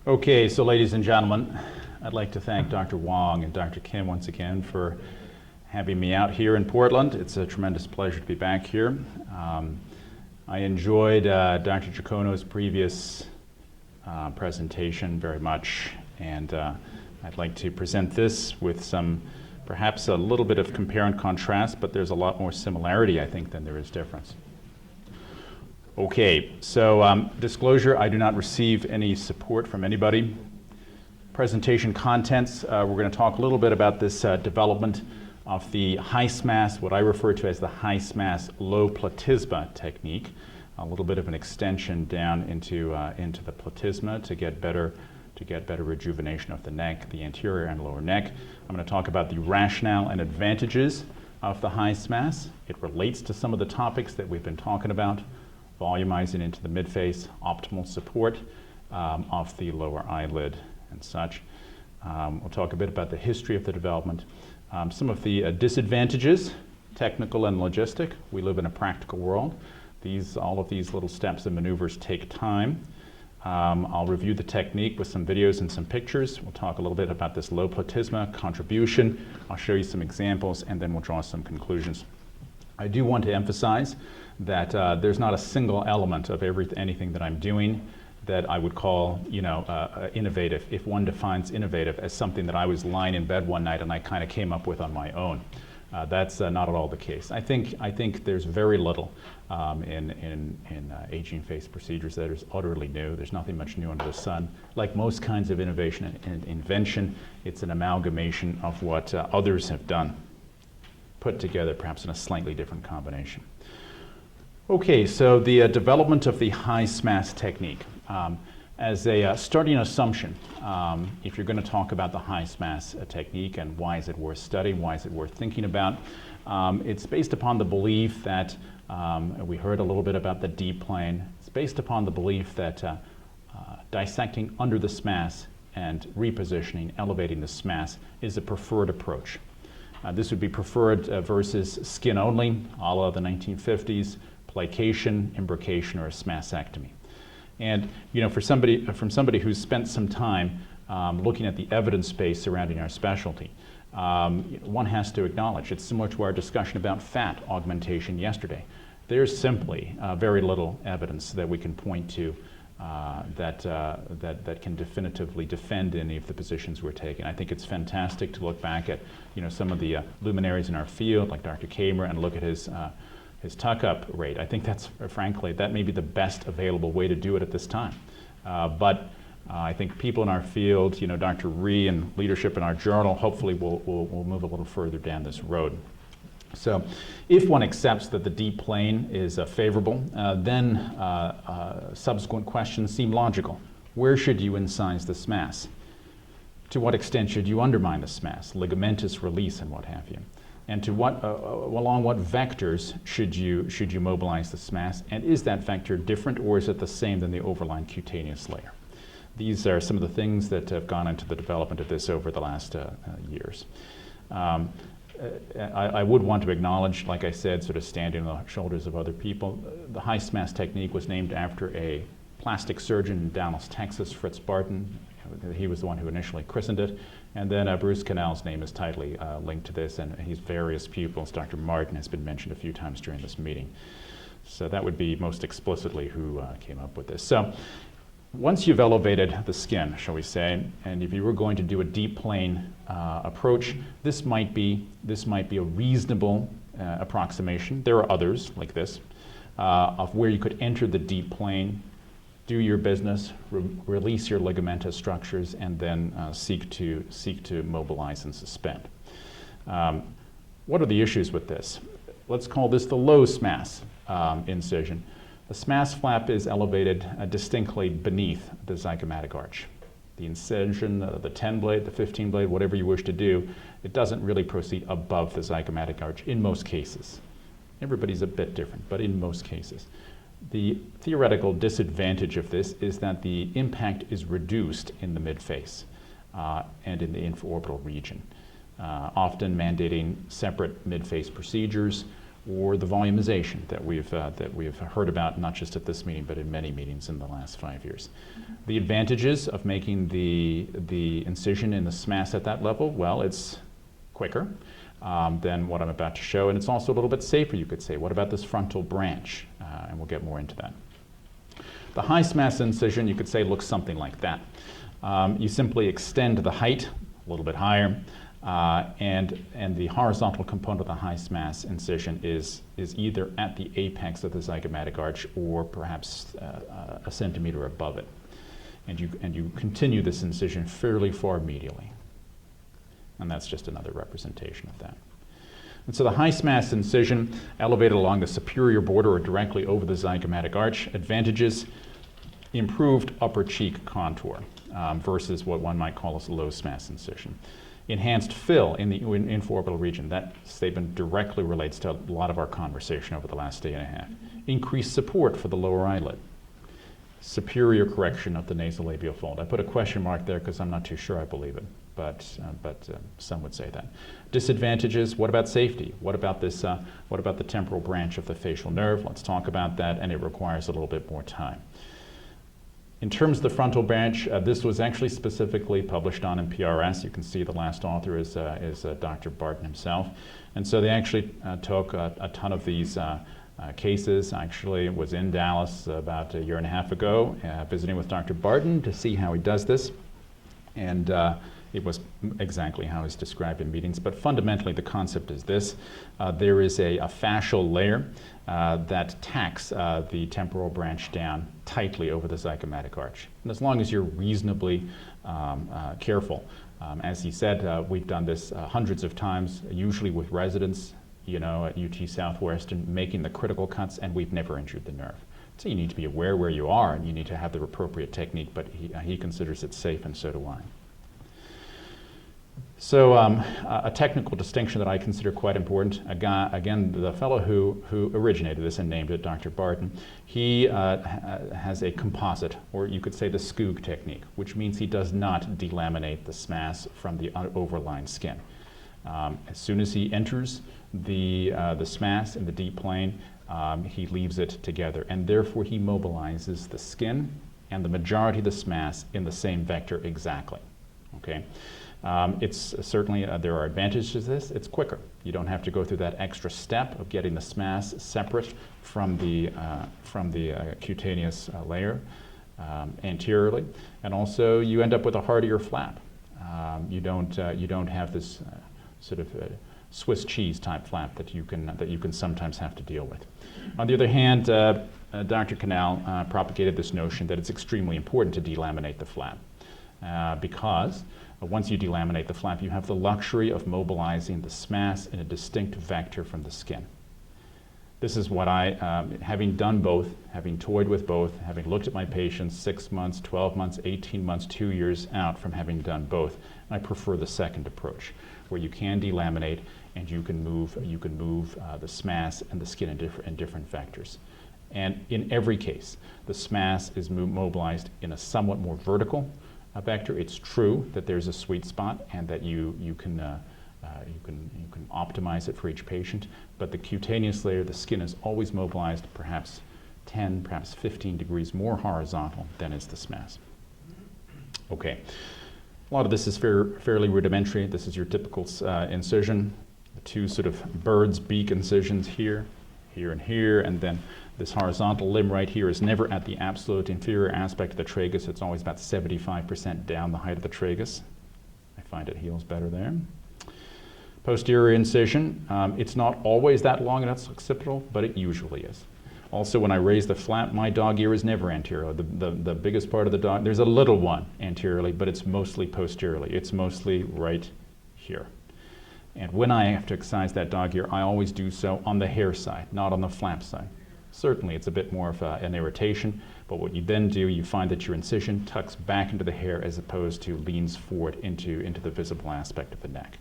Okay, so ladies and gentlemen, I'd like to thank Dr. Wong and Dr. Kim once again for having me out here in Portland. It's a tremendous pleasure to be back here. I enjoyed Dr. Giacono's previous presentation very much, and I'd like to present this with some, perhaps a little bit of compare and contrast, but there's a lot more similarity, I think, than there is difference. Okay, so disclosure, I do not receive any support from anybody. Presentation contents, we're going to talk a little bit about this development of the high Smas, what I refer to as the high Smas low platysma technique, a little bit of an extension down into the platysma to get better rejuvenation of the neck, the anterior and lower neck. I'm going to talk about the rationale and advantages of the high Smas. It relates to some of the topics that we've been talking about. Volumizing into the midface, optimal support of the lower eyelid and such. We'll talk a bit about the history of the development. Some of the disadvantages, technical and logistic. We live in a practical world. All of these little steps and maneuvers take time. I'll review the technique with some videos and some pictures. We'll talk a little bit about this low platysma contribution. I'll show you some examples and then we'll draw some conclusions. I do want to emphasize that there's not a single element of anything that I'm doing that I would call, innovative. If one defines innovative as something that I was lying in bed one night and I kind of came up with on my own, that's not at all the case. I think there's very little in aging face procedures that is utterly new. There's nothing much new under the sun. Like most kinds of innovation and invention, it's an amalgamation of what others have done, put together perhaps in a slightly different combination. Okay, so the development of the high Smas technique. As a starting assumption, if you're going to talk about the high Smas technique and why is it worth studying, why is it worth thinking about, it's based upon the belief that, we heard a little bit about the deep plane, it's based upon the belief that dissecting under the Smas and repositioning, elevating the Smas is a preferred approach. This would be preferred versus skin only, a la the 1950s, plication, imbrication, or a Smasectomy. And from somebody who's spent some time looking at the evidence base surrounding our specialty, one has to acknowledge it's similar to our discussion about fat augmentation yesterday. There's simply very little evidence that we can point to that can definitively defend any of the positions we're taking. I think it's fantastic to look back at some of the luminaries in our field, like Dr. Kamer, and look at his tuck-up rate. I think that's, frankly, that may be the best available way to do it at this time. But I think people in our field, Dr. Rhee and leadership in our journal, hopefully will move a little further down this road. So if one accepts that the deep plane is favorable, then subsequent questions seem logical. Where should you incise the Smas? To what extent should you undermine the Smas, ligamentous release and what have you? And to along what vectors should you mobilize the Smas? And is that vector different or is it the same than the overlying cutaneous layer? These are some of the things that have gone into the development of this over the last years. I would want to acknowledge, like I said, sort of standing on the shoulders of other people, the high Smas technique was named after a plastic surgeon in Dallas, Texas, Fritz Barton. He was the one who initially christened it. And then Bruce Canal's name is tightly linked to this, and his various pupils. Dr. Martin has been mentioned a few times during this meeting. So that would be most explicitly who came up with this. So once you've elevated the skin, shall we say, and if you were going to do a deep plane approach, this might be a reasonable approximation. There are others like this of where you could enter the deep plane, do your business, release your ligamentous structures, and then seek to mobilize and suspend. What are the issues with this? Let's call this the low Smas incision. The Smas flap is elevated distinctly beneath the zygomatic arch. The incision, the 10 blade, the 15 blade, whatever you wish to do, it doesn't really proceed above the zygomatic arch in most cases. Everybody's a bit different, but in most cases. The theoretical disadvantage of this is that the impact is reduced in the midface and in the infraorbital region, often mandating separate midface procedures or the volumization that we've heard about, not just at this meeting, but in many meetings in the last 5 years. The advantages of making the incision in the Smas at that level, well, it's quicker than what I'm about to show, and it's also a little bit safer, you could say. What about this frontal branch? And we'll get more into that. The high Smas incision, you could say, looks something like that. You simply extend the height a little bit higher, and the horizontal component of the high Smas incision is either at the apex of the zygomatic arch or perhaps a centimeter above it. And you continue this incision fairly far medially. And that's just another representation of that. And so the high Smas incision elevated along the superior border or directly over the zygomatic arch. Advantages: improved upper cheek contour versus what one might call a low Smas incision. Enhanced fill in the infraorbital region. That statement directly relates to a lot of our conversation over the last day and a half. Increased support for the lower eyelid. Superior correction of the nasolabial fold. I put a question mark there because I'm not too sure I believe it, but some would say that. Disadvantages: what about safety? What about this? What about the temporal branch of the facial nerve? Let's talk about that, and it requires a little bit more time. In terms of the frontal branch, this was actually specifically published on in PRS. You can see the last author is Dr. Barton himself. And so they actually took a ton of these cases. I actually was in Dallas about a year and a half ago visiting with Dr. Barton to see how he does this. And it was exactly how it's described in meetings. But fundamentally, the concept is this. There is a fascial layer that tacks the temporal branch down tightly over the zygomatic arch. And as long as you're reasonably careful, as he said, we've done this hundreds of times, usually with residents, at UT Southwestern, making the critical cuts, and we've never injured the nerve. So you need to be aware where you are, and you need to have the appropriate technique, but he considers it safe, and so do I. So a technical distinction that I consider quite important, again, the fellow who originated this and named it, Dr. Barton, he has a composite, or you could say the Skoog technique, which means he does not delaminate the Smas from the overlying skin. As soon as he enters the Smas in the deep plane, he leaves it together, and therefore he mobilizes the skin and the majority of the Smas in the same vector exactly. Okay. It's certainly, there are advantages to this. It's quicker. You don't have to go through that extra step of getting the Smas separate from the cutaneous layer anteriorly, and also you end up with a hardier flap. You don't have this sort of Swiss cheese type flap that you can sometimes have to deal with. On the other hand, Dr. Canal propagated this notion that it's extremely important to delaminate the flap because once you delaminate the flap, you have the luxury of mobilizing the Smas in a distinct vector from the skin. This is what I, having done both, having toyed with both, having looked at my patients 6 months, 12 months, 18 months, 2 years out from having done both, I prefer the second approach, where you can delaminate and you can move the Smas and the skin in different vectors. And in every case, the Smas is mobilized in a somewhat more vertical vector. It's true that there's a sweet spot and that you can optimize it for each patient, but the cutaneous layer, the skin, is always mobilized perhaps 10, perhaps 15 degrees more horizontal than is the Smas. Okay, a lot of this is fairly rudimentary. This is your typical incision, the two sort of bird's beak incisions here, and here, and then this horizontal limb right here is never at the absolute inferior aspect of the tragus. It's always about 75% down the height of the tragus. I find it heals better there. Posterior incision, it's not always that long in its occipital, but it usually is. Also, when I raise the flap, my dog ear is never anterior. The biggest part of the dog, there's a little one anteriorly, but it's mostly posteriorly. It's mostly right here. And when I have to excise that dog ear, I always do so on the hair side, not on the flap side. Certainly, it's a bit more of an irritation, but what you then do, you find that your incision tucks back into the hair as opposed to leans forward into the visible aspect of the neck.